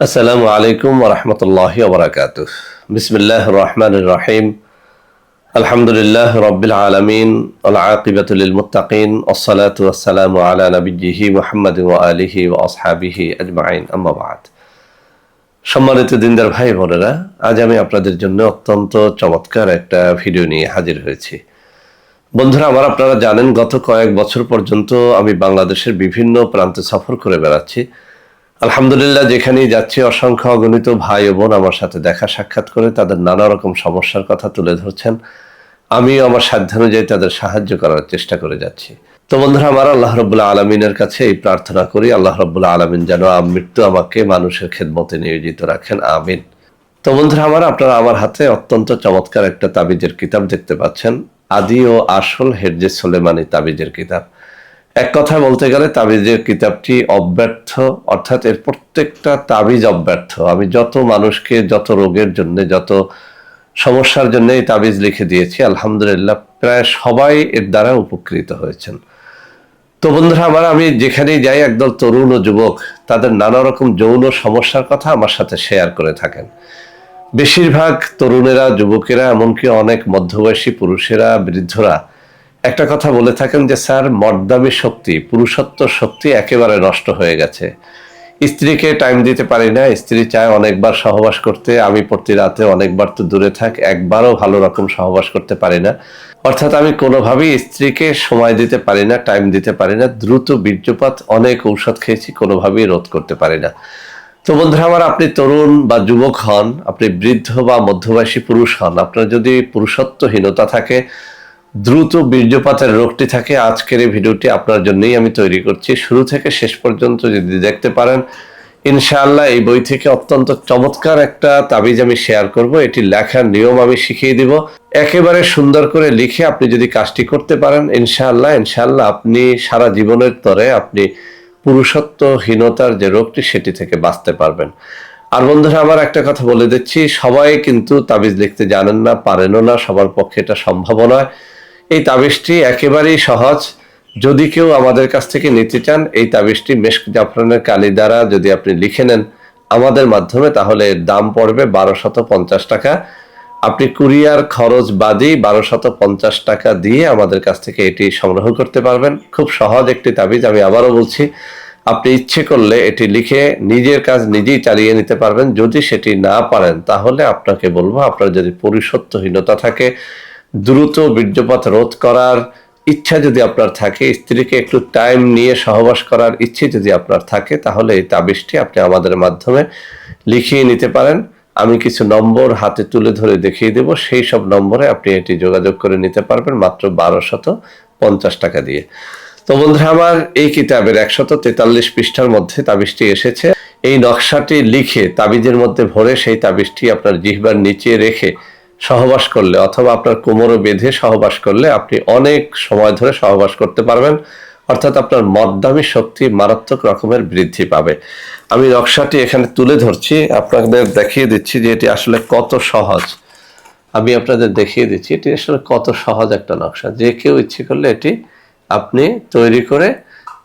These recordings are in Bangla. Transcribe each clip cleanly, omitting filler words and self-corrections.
আসসালামু আলাইকুম ওয়া রাহমাতুল্লাহি ওয়া বারাকাতুহু। বিসমিল্লাহির রহমানির রহিম। আলহামদুলিল্লাহি রাব্বিল আলামিন ওয়াল আকিবাতু লিল মুত্তাকিন ওয়াসসালাতু ওয়াসসালামু আলা নাবিয়্যিহি মুহাম্মাদিন ওয়া আলিহি ওয়া আসহাবিহি আজমাইন, আম্মা বা'দ। সম্মানিত দিনদার ভাই বোনেরা, আজ আমি আপনাদের জন্য অত্যন্ত চমৎকার একটা ভিডিও নিয়ে হাজির হয়েছি। বন্ধুরা আমার, আপনারা জানেন গত কয়েক বছর পর্যন্ত আমি বাংলাদেশের বিভিন্ন প্রান্তে সফর করে বেড়াচ্ছি। আলহামদুলিল্লাহ, যেখানেই যাচ্ছি অসংখ্য অগণিত ভাই ও বোন আমার সাথে দেখা সাক্ষাৎ করে তাদের নানা রকম সমস্যার কথা তুলে ধরছেন। আমিও আমার সাধ্যানুযায়ী তাদের সাহায্য করার চেষ্টা করে যাচ্ছি। তো বন্ধুরা আমার, আল্লাহ রাব্বুল আলামিনের কাছে এই প্রার্থনা করি, আল্লাহ রাব্বুল আলামিন যেন মৃত্যু আমাকে মানুষের খেদমতে নিয়োজিত রাখেন, আমিন। তো বন্ধুরা আমার, আপনারা আমার হাতে অত্যন্ত চমৎকার একটা তাবিজের কিতাব দেখতে পাচ্ছেন, আদি ও আসল হেরজে সোলেমানি তাবিজের কিতাব। এক কথায় বলতে গেলে তাবিজের কিতাবটি অব্যর্থ, অর্থাৎ এর প্রত্যেকটা তাবিজ অব্যর্থ। আমি যত মানুষকে যত রোগের জন্য, যত সমস্যার জন্য এই তাবিজ লিখে দিয়েছি, আলহামদুলিল্লাহ প্রায় সবাই এর দ্বারা উপকৃত হয়েছেন। তো বন্ধুরা আমার, আমি যেখানেই যাই একদল তরুণ ও যুবক তাদের নানা রকম যৌন সমস্যার কথা আমার সাথে শেয়ার করে থাকেন। বেশিরভাগ তরুণেরা, যুবকেরা, এমনকি অনেক মধ্যবয়সী পুরুষেরা, বৃদ্ধরা একটা কথা বলে থাকেন যে স্যার, মর্দামি শক্তি, পুরুষত্ব শক্তি একেবারে নষ্ট হয়ে গেছে। স্ত্রীকে টাইম দিতে পারি না, স্ত্রী চায় অনেকবার সহবাস করতে, আমি প্রতি রাতে অনেকবার তো দূরে থাক, একবারও ভালো রকম সহবাস করতে পারি না। অর্থাৎ আমি কোনোভাবেই স্ত্রীকে সময় দিতে পারি না, টাইম দিতে পারি না, দ্রুত বীর্যপাত, অনেক ঔষধ খেয়েছি, কোনোভাবেই রোধ করতে পারি না। তো বন্ধুরা আমার, আপনি তরুণ বা যুবক হন, আপনি বৃদ্ধ বা মধ্যবয়সী পুরুষ হন, আপনার যদি পুরুষত্বহীনতা থাকে, দ্রুত বীর্যপাতের রোগটি থাকে, আজকের এই ভিডিওটি আপনার জন্যই আমি তৈরি করছি। শুরু থেকে শেষ পর্যন্ত যদি দেখতে পারেন, ইনশাআল্লাহ এই বই থেকে অত্যন্ত চমৎকার একটা তাবিজ আমি শেয়ার করব। এটি লেখার নিয়ম আমি শিখিয়ে দিব। একেবারে সুন্দর করে লিখে আপনি যদি কাজটি করতে পারেন, ইনশাআল্লাহ আপনি সারা জীবনের তরে আপনি পুরুষত্বহীনতার যে রোগটি, সেটি থেকে বাঁচতে পারবেন। আর বন্ধুরা আমার, একটা কথা বলে দিচ্ছি, সবাই কিন্তু তাবিজ লিখতে জানেন না, পারেনও না, সবার পক্ষে এটা সম্ভব নয়। এই তাবিজটি একেবারেই সহজ। যদি কেউ আমাদের কাছ থেকে নিতে চান, এই তাবিজটি মেশক জাফরানের কালি দ্বারা যদি আপনি লিখে নেন আমাদের মাধ্যমে, তাহলে এর দাম পড়বে 1250 টাকা। আপনি কুরিয়ার খরচ বাদই 1250 টাকা দিয়ে আমাদের কাছ থেকে এটি সংগ্রহ করতে পারবেন। খুব সহজ একটি তাবিজ, আমি আবারও বলছি। আপনি ইচ্ছে করলে এটি লিখে নিজের কাজ নিজেই চালিয়ে নিতে পারবেন। যদি সেটি না পারেন, তাহলে আপনাকে বলবো, আপনার যদি পুরুষত্বহীনতা থাকে, দ্রুত বীর্যপাত রোধ করার ইচ্ছা যদি আপনার থাকে, স্ত্রীকে একটু টাইম নিয়ে সহবাস করার ইচ্ছে যদি আপনার থাকে, তাহলে এই তাবিজটি আপনি আমাদের মাধ্যমে লিখিয়ে নিতে পারেন। আমি কিছু নম্বর হাতে তুলে ধরে দেখিয়ে দেব, সেই সব নম্বরে আপনি এটি যোগাযোগ করে নিতে পারবেন মাত্র 1250 টাকা দিয়ে। তো বন্ধুরা আমার, এই কিতাবের 143 পৃষ্ঠার মধ্যে তাবিজটি এসেছে। এই নকশাটি লিখে তাবিজের মধ্যে ভরে সেই তাবিজটি আপনার জিহ্বার নিচে রেখে সহবাস করলে, অথবা আপনার কোমরে বেঁধে সহবাস করলে আপনি অনেক সময় ধরে সহবাস করতে পারবেন। অর্থাৎ আপনার মদ্দামি শক্তি মারাত্মক রকমের বৃদ্ধি পাবে। আমি নকশাটি এখানে তুলে ধরছি, আপনাদের দেখিয়ে দিচ্ছি যে এটি আসলে কত সহজ। আমি আপনাদের দেখিয়ে দিচ্ছি এটি আসলে কত সহজ একটা নকশা। যে কেউ ইচ্ছে করলে এটি আপনি তৈরি করে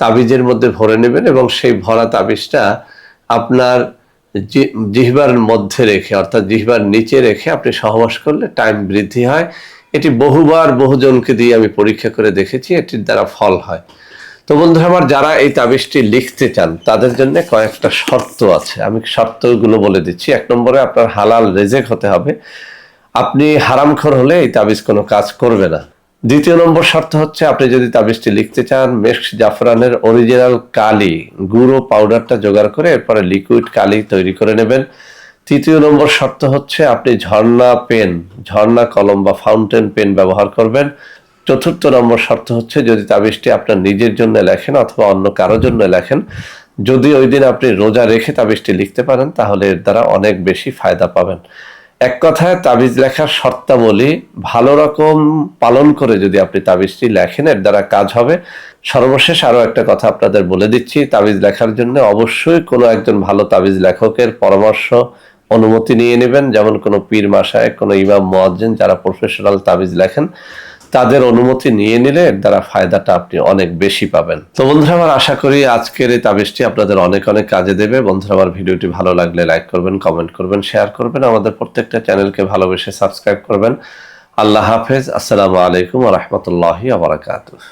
তাবিজের মধ্যে ভরে নেবেন, এবং সেই ভরা তাবিজটা আপনার জিহ্বার মধ্যে রেখে, অর্থাৎ জিহ্বার নিচে রেখে আপনি সহবাস করলে টাইম বৃদ্ধি হয়। এটি বহুবার বহুজনকে দিয়ে আমি পরীক্ষা করে দেখেছি, এটির দ্বারা ফল হয়। তো বন্ধুরা আমার, যারা এই তাবিজটি লিখতে চান তাদের জন্য কয়েকটা শর্ত আছে, আমি শর্তগুলো বলে দিচ্ছি। 1 নম্বরে আপনার হালাল রেজেক হতে হবে। আপনি হারামখোর হলে এই তাবিজ কোনো কাজ করবে না। 2 নম্বর শর্ত হচ্ছে, আপনি যদি তাবিজটি লিখতে চান, মেশক জাফরানের অরিজিনাল কালি, গুঁড়ো পাউডারটা জোগাড় করে এরপরে লিকুইড কালি তৈরি করে নেবেন। 3 নম্বর শর্ত হচ্ছে, আপনি ঝর্ণা পেন, ঝর্ণা কলম বা ফাউন্টেন পেন ব্যবহার করবেন। 4 নম্বর শর্ত হচ্ছে, যদি তাবিজটি আপনার নিজের জন্য লেখেন অথবা অন্য কারোর জন্য লেখেন, যদি ওই দিন আপনি রোজা রেখে তাবিজটি লিখতে পারেন, তাহলে এর দ্বারা অনেক বেশি ফায়দা পাবেন। এক কথায়, তাবিজ লেখার শর্তাবলী ভালো রকম পালন করে যদি আপনি তাবিজটি লেখেন, এর দ্বারা কাজ হবে। সর্বশেষ আরো একটা কথা আপনাদের বলে দিচ্ছি, তাবিজ লেখার জন্য অবশ্যই কোনো একজন ভালো তাবিজ লেখকের পরামর্শ, অনুমতি নিয়ে নেবেন। যেমন কোনো পীর মাশায়েখ, কোনো ইমাম মুয়াজ্জিন, যারা প্রফেশনাল তাবিজ লেখেন, তাদের অনুমতি নিয়ে নিলে এর দ্বারা ফায়দাটা আপনি অনেক বেশি পাবেন। তো বন্ধুরা আমার, আশা করি আজকের এই তাবিজটি আপনাদের অনেক অনেক কাজে দেবে। বন্ধুরা আমার, ভিডিওটি ভালো লাগলে লাইক করবেন, কমেন্ট করবেন, শেয়ার করবেন, আমাদের প্রত্যেকটা চ্যানেলকে ভালোবেসে সাবস্ক্রাইব করবেন। আল্লাহ হাফেজ। আসসালামু আলাইকুম ওয়া রাহমাতুল্লাহি ওয়া বারাকাতুহু।